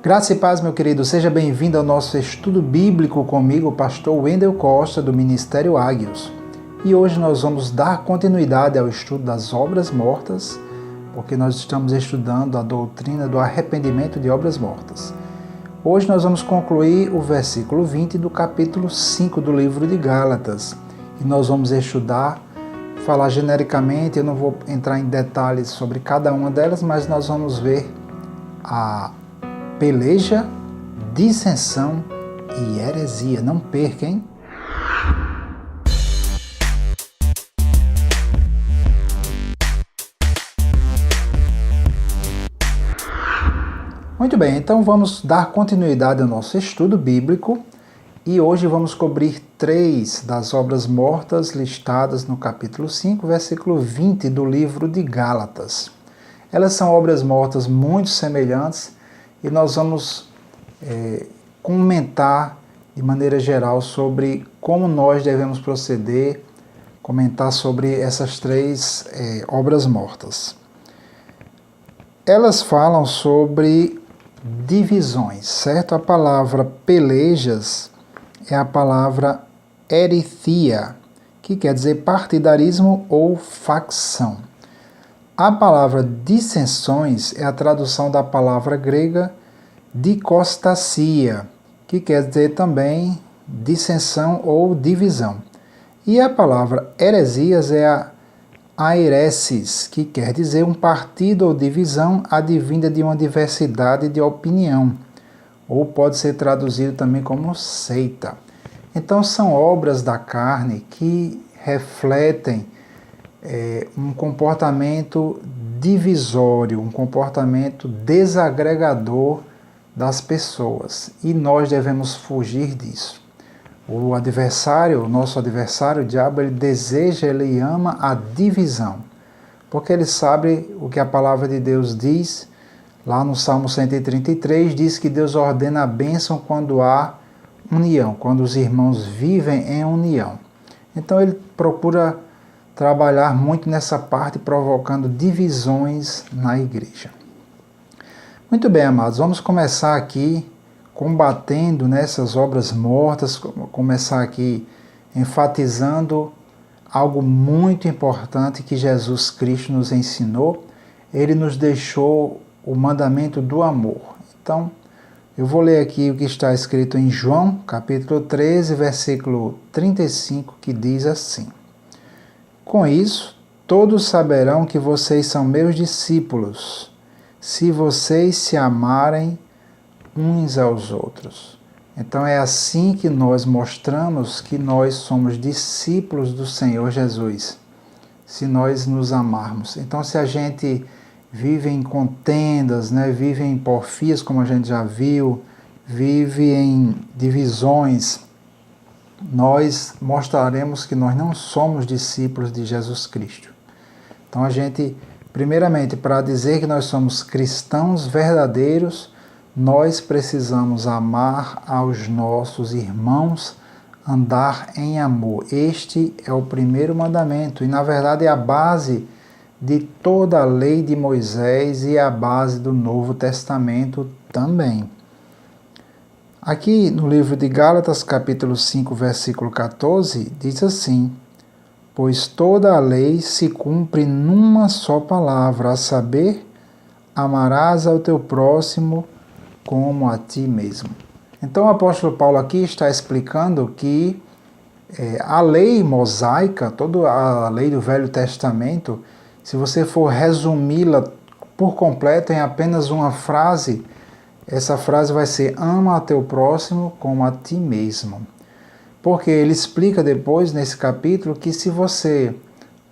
Graça e paz, meu querido. Seja bem-vindo ao nosso estudo bíblico comigo, o pastor Wendel Costa, do Ministério Águios. E hoje nós vamos dar continuidade ao estudo das obras mortas, porque nós estamos estudando a doutrina do arrependimento de obras mortas. Hoje nós vamos concluir o versículo 20 do capítulo 5 do livro de Gálatas. E nós vamos estudar, falar genericamente, eu não vou entrar em detalhes sobre cada uma delas, mas nós vamos ver a peleja, dissensão e heresia. Não perca, hein? Muito bem, então vamos dar continuidade ao nosso estudo bíblico e hoje vamos cobrir 3 das obras mortas listadas no capítulo 5, versículo 20 do livro de Gálatas. Elas são obras mortas muito semelhantes e nós vamos comentar de maneira geral sobre como nós devemos proceder, comentar sobre essas 3 obras mortas. Elas falam sobre divisões, certo? A palavra pelejas é a palavra herithia, que quer dizer partidarismo ou facção. A palavra dissensões é a tradução da palavra grega dikostasia, que quer dizer também dissensão ou divisão. E a palavra heresias é a airesis, que quer dizer um partido ou divisão advinda de uma diversidade de opinião, ou pode ser traduzido também como seita. Então são obras da carne que refletem um comportamento divisório, um comportamento desagregador das pessoas. E nós devemos fugir disso. O adversário, o nosso adversário, o diabo, ele deseja, ele ama a divisão. Porque ele sabe o que a palavra de Deus diz, lá no Salmo 133, diz que Deus ordena a bênção quando há união, quando os irmãos vivem em união. Então ele procura trabalhar muito nessa parte, provocando divisões na igreja. Muito bem, amados, vamos começar aqui combatendo nessas obras mortas, começar aqui enfatizando algo muito importante que Jesus Cristo nos ensinou. Ele nos deixou o mandamento do amor. Então, eu vou ler aqui o que está escrito em João, capítulo 13, versículo 35, que diz assim: Com isso, todos saberão que vocês são meus discípulos, se vocês se amarem uns aos outros. Então é assim que nós mostramos que nós somos discípulos do Senhor Jesus, se nós nos amarmos. Então se a gente vive em contendas, vive em porfias, como a gente já viu, vive em divisões, nós mostraremos que nós não somos discípulos de Jesus Cristo. Então a gente, primeiramente, para dizer que nós somos cristãos verdadeiros, nós precisamos amar aos nossos irmãos, andar em amor. Este é o primeiro mandamento e, na verdade, é a base de toda a lei de Moisés e a base do Novo Testamento também. Aqui no livro de Gálatas, capítulo 5, versículo 14, diz assim: Pois toda a lei se cumpre numa só palavra, a saber, amarás ao teu próximo como a ti mesmo. Então o apóstolo Paulo aqui está explicando que a lei mosaica, toda a lei do Velho Testamento, se você for resumi-la por completo em apenas uma frase, essa frase vai ser: ama a teu próximo como a ti mesmo. Porque ele explica depois nesse capítulo que se você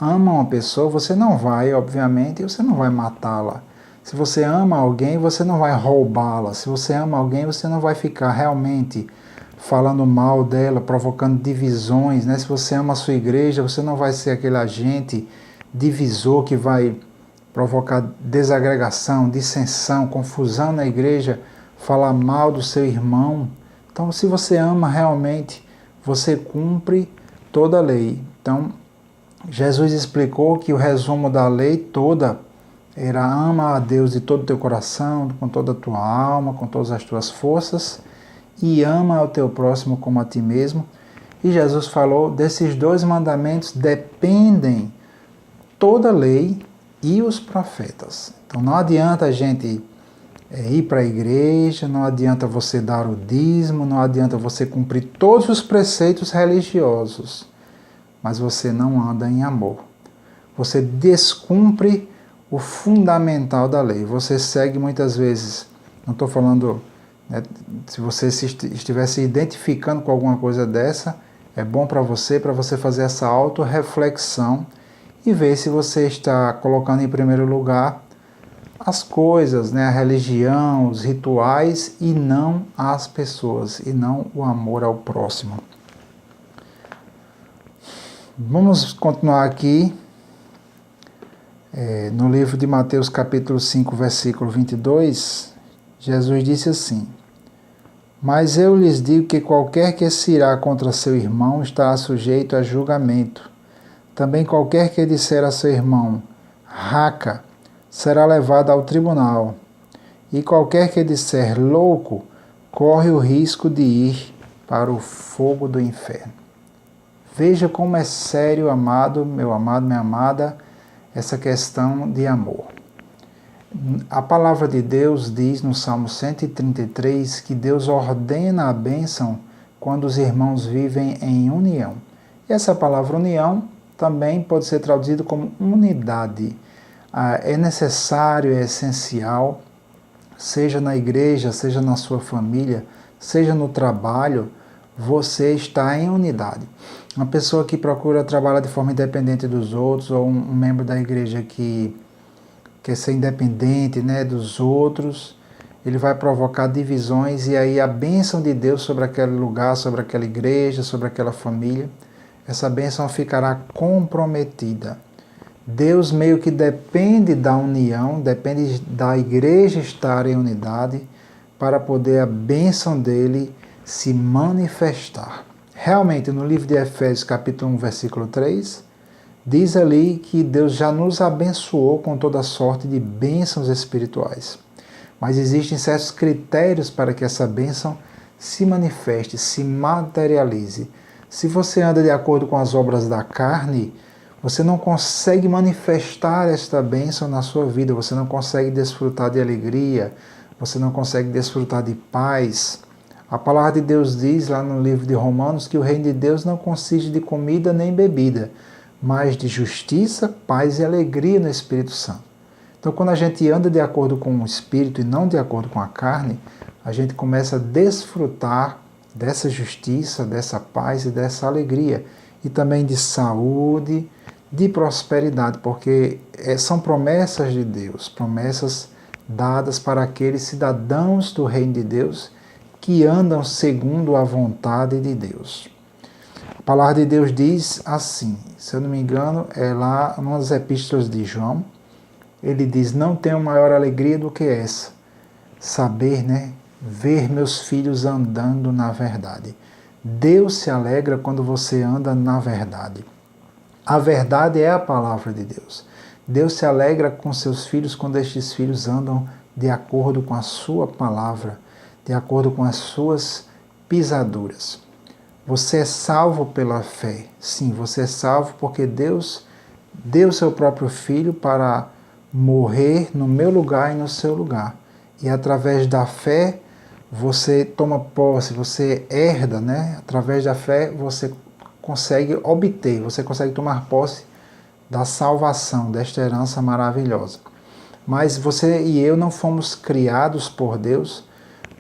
ama uma pessoa, você não vai, obviamente, você não vai matá-la. Se você ama alguém, você não vai roubá-la. Se você ama alguém, você não vai ficar realmente falando mal dela, provocando divisões. Se você ama a sua igreja, você não vai ser aquele agente divisor que vai provocar desagregação, dissensão, confusão na igreja, falar mal do seu irmão. Então, se você ama realmente, você cumpre toda a lei. Então, Jesus explicou que o resumo da lei toda era ama a Deus de todo o teu coração, com toda a tua alma, com todas as tuas forças, e ama ao teu próximo como a ti mesmo. E Jesus falou, desses 2 mandamentos dependem toda a lei e os profetas. Então não adianta a gente ir para a igreja, não adianta você dar o dízimo, não adianta você cumprir todos os preceitos religiosos, mas você não anda em amor. Você descumpre o fundamental da lei. Você segue muitas vezes, não estou falando, né, se você estiver se identificando com alguma coisa dessa, é bom para você fazer essa autorreflexão e ver se você está colocando em primeiro lugar as coisas, né, a religião, os rituais, e não as pessoas, e não o amor ao próximo. Vamos continuar aqui no livro de Mateus capítulo 5, versículo 22, Jesus disse assim: mas eu lhes digo que qualquer que se irá contra seu irmão estará sujeito a julgamento. Também qualquer que disser a seu irmão, raca, será levado ao tribunal. E qualquer que disser louco, corre o risco de ir para o fogo do inferno. Veja como é sério, amado, minha amada, essa questão de amor. A palavra de Deus diz no Salmo 133 que Deus ordena a bênção quando os irmãos vivem em união. E essa palavra união também pode ser traduzida como unidade. É necessário, é essencial, seja na igreja, seja na sua família, seja no trabalho, você está em unidade. Uma pessoa que procura trabalhar de forma independente dos outros, ou um membro da igreja que quer ser independente, né, dos outros, ele vai provocar divisões, e aí a bênção de Deus sobre aquele lugar, sobre aquela igreja, sobre aquela família, essa bênção ficará comprometida. Deus meio que depende da união, depende da igreja estar em unidade para poder a bênção dele se manifestar. Realmente, no livro de Efésios, capítulo 1, versículo 3, diz ali que Deus já nos abençoou com toda sorte de bênçãos espirituais. Mas existem certos critérios para que essa bênção se manifeste, se materialize. Se você anda de acordo com as obras da carne, você não consegue manifestar esta bênção na sua vida, você não consegue desfrutar de alegria, você não consegue desfrutar de paz. A palavra de Deus diz lá no livro de Romanos que o reino de Deus não consiste de comida nem bebida, mas de justiça, paz e alegria no Espírito Santo. Então, quando a gente anda de acordo com o Espírito e não de acordo com a carne, a gente começa a desfrutar dessa justiça, dessa paz e dessa alegria, e também de saúde, de prosperidade, porque são promessas de Deus, promessas dadas para aqueles cidadãos do reino de Deus que andam segundo a vontade de Deus. A palavra de Deus diz assim, se eu não me engano, é lá nas epístolas de João, ele diz, não tenho maior alegria do que essa, saber, né, ver meus filhos andando na verdade. Deus se alegra quando você anda na verdade. A verdade é a palavra de Deus. Deus se alegra com seus filhos quando estes filhos andam de acordo com a sua palavra, de acordo com as suas pisaduras. Você é salvo pela fé. Sim, você é salvo porque Deus deu seu próprio Filho para morrer no meu lugar e no seu lugar. E através da fé, você toma posse, você herda, né? Através da fé, você consegue obter, você consegue tomar posse da salvação, desta herança maravilhosa. Mas você e eu não fomos criados por Deus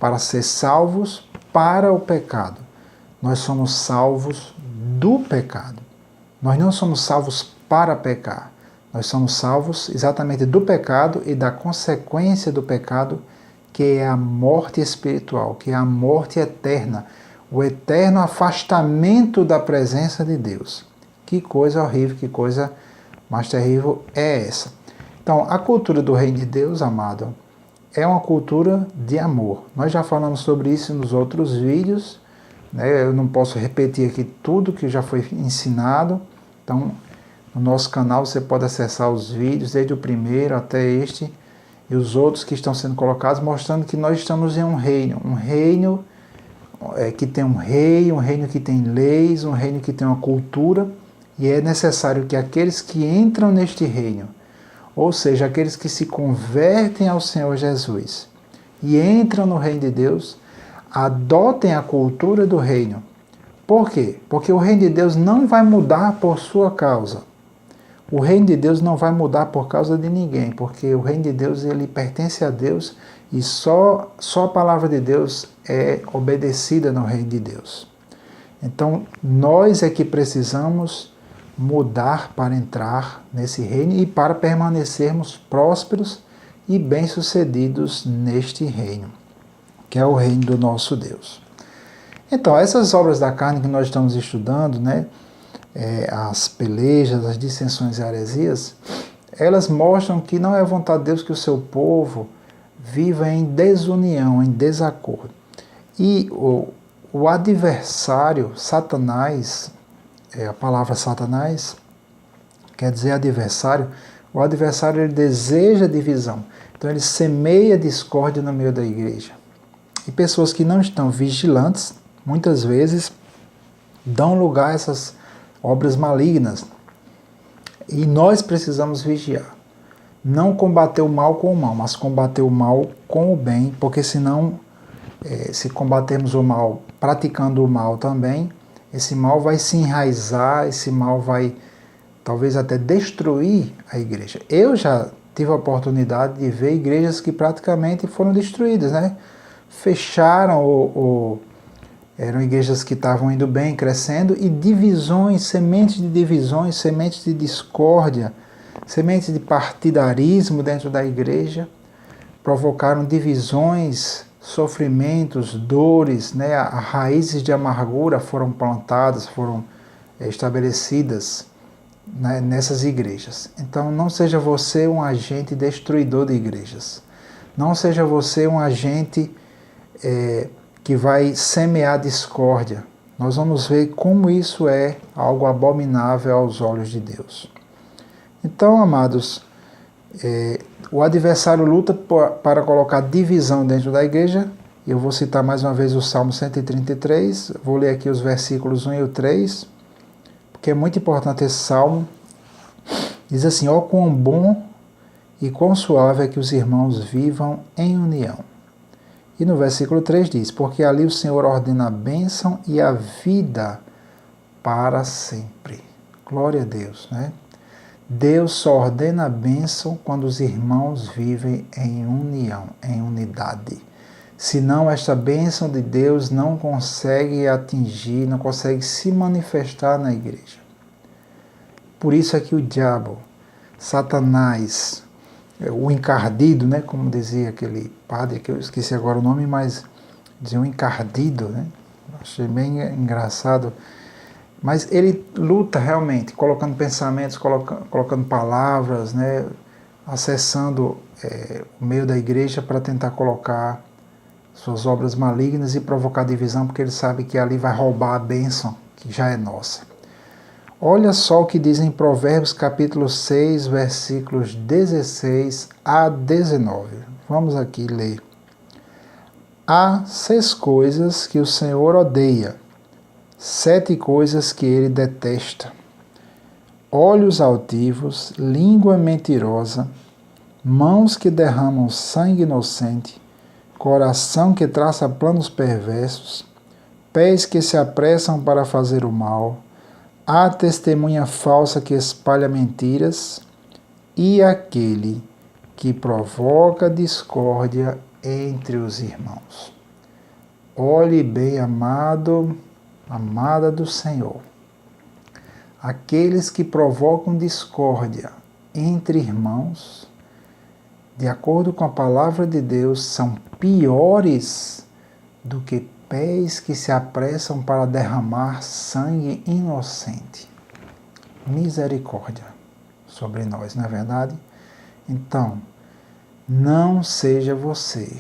para ser salvos para o pecado. Nós somos salvos do pecado. Nós não somos salvos para pecar. Nós somos salvos exatamente do pecado e da consequência do pecado, que é a morte espiritual, que é a morte eterna, o eterno afastamento da presença de Deus. Que coisa horrível, que coisa mais terrível é essa? Então, a cultura do reino de Deus, amado, é uma cultura de amor. Nós já falamos sobre isso nos outros vídeos, né? Eu não posso repetir aqui tudo que já foi ensinado. Então, No nosso canal você pode acessar os vídeos, desde o primeiro até este, e os outros que estão sendo colocados, mostrando que nós estamos em um reino que tem um rei, um reino que tem leis, um reino que tem uma cultura, e é necessário que aqueles que entram neste reino, ou seja, aqueles que se convertem ao Senhor Jesus e entram no reino de Deus, adotem a cultura do reino. Por quê? Porque o reino de Deus não vai mudar por sua causa. O reino de Deus não vai mudar por causa de ninguém, porque o reino de Deus ele pertence a Deus e só a palavra de Deus é obedecida no reino de Deus. Então, nós é que precisamos mudar para entrar nesse reino e para permanecermos prósperos e bem-sucedidos neste reino, que é o reino do nosso Deus. Então, essas obras da carne que nós estamos estudando, né, as pelejas, as dissensões e heresias, elas mostram que não é vontade de Deus que o seu povo viva em desunião, em desacordo. E o adversário, Satanás, a palavra Satanás quer dizer adversário, o adversário ele deseja divisão. Então ele semeia discórdia no meio da igreja. E pessoas que não estão vigilantes, muitas vezes, dão lugar a essas obras malignas. E nós precisamos vigiar. Não combater o mal com o mal, mas combater o mal com o bem, porque senão, se combatermos o mal praticando o mal também, esse mal vai se enraizar, esse mal vai talvez até destruir a igreja. Eu já tive a oportunidade de ver igrejas que praticamente foram destruídas, né? Fecharam eram igrejas que estavam indo bem, crescendo, e divisões, sementes de divisões, sementes de discórdia, sementes de partidarismo dentro da igreja, provocaram divisões, sofrimentos, dores, né? Raízes de amargura foram plantadas, foram estabelecidas, né, nessas igrejas. Então não seja você um agente destruidor de igrejas. Não seja você um agente que vai semear discórdia. Nós vamos ver como isso é algo abominável aos olhos de Deus. Então, amados, o adversário luta para colocar divisão dentro da igreja. Eu vou citar mais uma vez o Salmo 133, vou ler aqui os versículos 1 e o 3, porque é muito importante esse salmo. Diz assim: ó quão bom e quão suave é que os irmãos vivam em união. E no versículo 3 diz: porque ali o Senhor ordena a bênção e a vida para sempre. Glória a Deus, né? Deus só ordena a bênção quando os irmãos vivem em união, em unidade. Senão esta bênção de Deus não consegue atingir, não consegue se manifestar na igreja. Por isso é que o diabo, Satanás, o encardido, né, como dizia aquele padre, que eu esqueci agora o nome, mas dizia o encardido, né? Achei bem engraçado. Mas ele luta realmente, colocando pensamentos, colocando palavras, né, acessando o meio da igreja para tentar colocar suas obras malignas e provocar divisão, porque ele sabe que ali vai roubar a bênção que já é nossa. Olha só o que diz em Provérbios capítulo 6, versículos 16 a 19. Vamos aqui ler. Há 6 coisas que o Senhor odeia, 7 coisas que ele detesta: olhos altivos, língua mentirosa, mãos que derramam sangue inocente, coração que traça planos perversos, pés que se apressam para fazer o mal, a testemunha falsa que espalha mentiras e aquele que provoca discórdia entre os irmãos. Olhe bem, amado, amada do Senhor. Aqueles que provocam discórdia entre irmãos, de acordo com a palavra de Deus, são piores do que pés que se apressam para derramar sangue inocente. Misericórdia sobre nós, não é verdade? Então, não seja você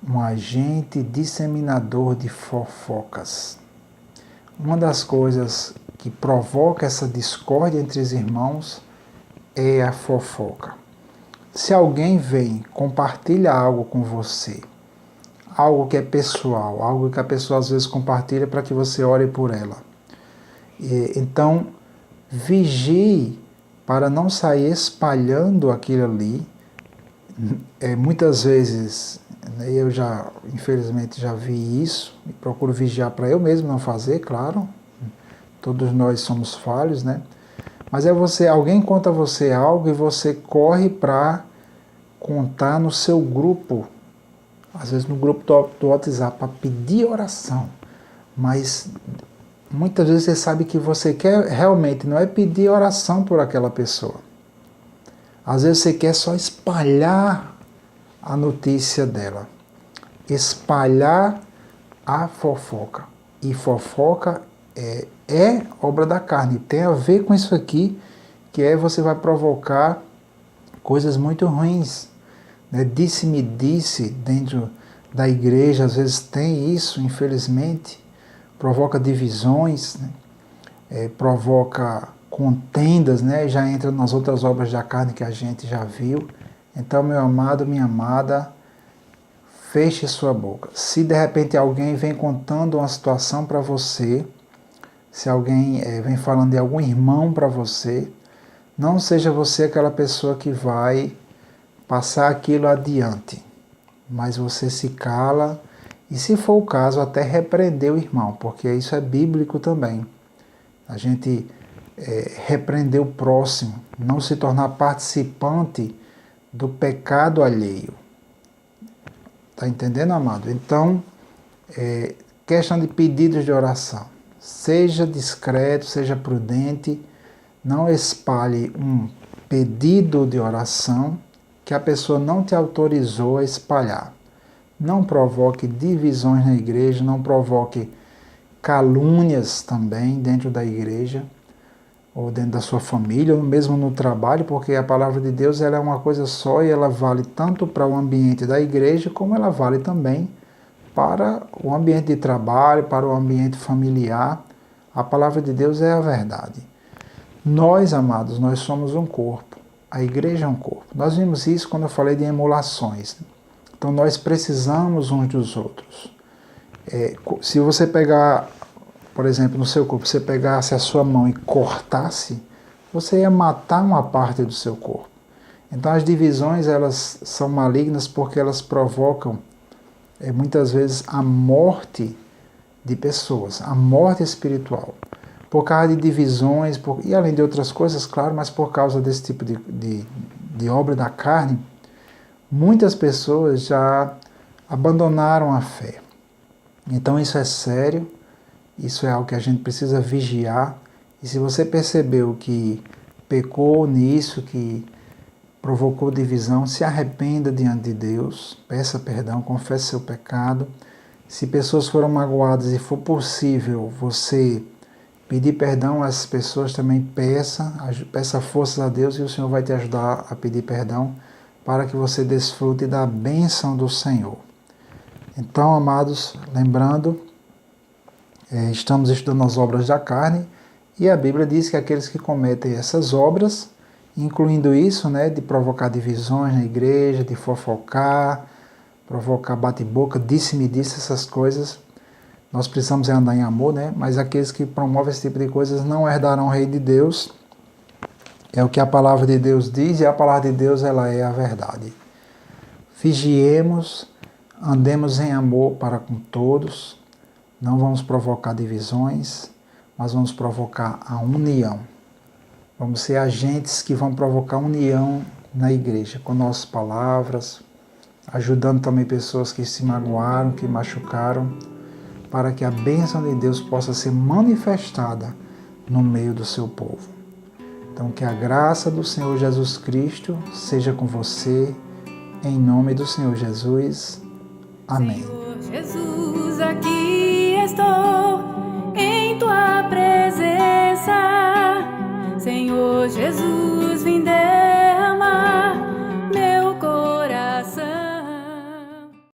um agente disseminador de fofocas. Uma das coisas que provoca essa discórdia entre os irmãos é a fofoca. Se alguém vem, compartilha algo com você, algo que é pessoal, algo que a pessoa às vezes compartilha para que você ore por ela. Então, vigie para não sair espalhando aquilo ali. Muitas vezes, eu já, infelizmente, já vi isso, e procuro vigiar para eu mesmo não fazer, claro. Todos nós somos falhos, né? Mas alguém conta a você algo e você corre para contar no seu grupo, às vezes no grupo do WhatsApp, para pedir oração. Mas muitas vezes você sabe que você quer realmente, não é pedir oração por aquela pessoa. Às vezes você quer só espalhar a notícia dela, espalhar a fofoca. E fofoca é obra da carne, tem a ver com isso aqui, que você vai provocar coisas muito ruins. Né? Disse-me disse dentro da igreja, às vezes tem isso, infelizmente, provoca divisões, né? Provoca contendas, né? Já entra nas outras obras da carne que a gente já viu. Então, meu amado, minha amada, feche sua boca. Se de repente alguém vem contando uma situação para você, se alguém vem falando de algum irmão para você, não seja você aquela pessoa que vai passar aquilo adiante, mas você se cala e, se for o caso, até repreender o irmão, porque isso é bíblico também. A gente repreender o próximo, não se tornar participante do pecado alheio. Está entendendo, amado? Então, questão de pedidos de oração. Seja discreto, seja prudente, não espalhe um pedido de oração que a pessoa não te autorizou a espalhar. Não provoque divisões na igreja, não provoque calúnias também dentro da igreja, ou dentro da sua família, ou mesmo no trabalho, porque a palavra de Deus ela é uma coisa só e ela vale tanto para o ambiente da igreja, como ela vale também para o ambiente de trabalho, para o ambiente familiar. A palavra de Deus é a verdade. Nós, amados, nós somos um corpo. A igreja é um corpo. Nós vimos isso quando eu falei de emulações. Então nós precisamos uns dos outros. Se você pegar, por exemplo, no seu corpo, você pegasse a sua mão e cortasse, você ia matar uma parte do seu corpo. Então as divisões, elas são malignas porque elas provocam muitas vezes a morte de pessoas, a morte espiritual, por causa de divisões, e além de outras coisas, claro, mas por causa desse tipo de obra da carne, muitas pessoas já abandonaram a fé. Então isso é sério, isso é algo que a gente precisa vigiar, e se você percebeu que pecou nisso, que provocou divisão, se arrependa diante de Deus, peça perdão, confesse seu pecado. Se pessoas foram magoadas e for possível você pedir perdão a essas pessoas, também peça forças a Deus e o Senhor vai te ajudar a pedir perdão para que você desfrute da bênção do Senhor. Então, amados, lembrando, estamos estudando as obras da carne e a Bíblia diz que aqueles que cometem essas obras, incluindo isso, né, de provocar divisões na igreja, de fofocar, provocar bate-boca, disse-me disse, essas coisas, nós precisamos andar em amor, né? Mas aqueles que promovem esse tipo de coisas não herdarão o reino de Deus. É o que a palavra de Deus diz, e a palavra de Deus ela é a verdade. Vigiemos, andemos em amor para com todos, não vamos provocar divisões, mas vamos provocar a união. Vamos ser agentes que vão provocar união na igreja, com nossas palavras, ajudando também pessoas que se magoaram, que machucaram, para que a bênção de Deus possa ser manifestada no meio do seu povo. Então, que a graça do Senhor Jesus Cristo seja com você, em nome do Senhor Jesus. Amém.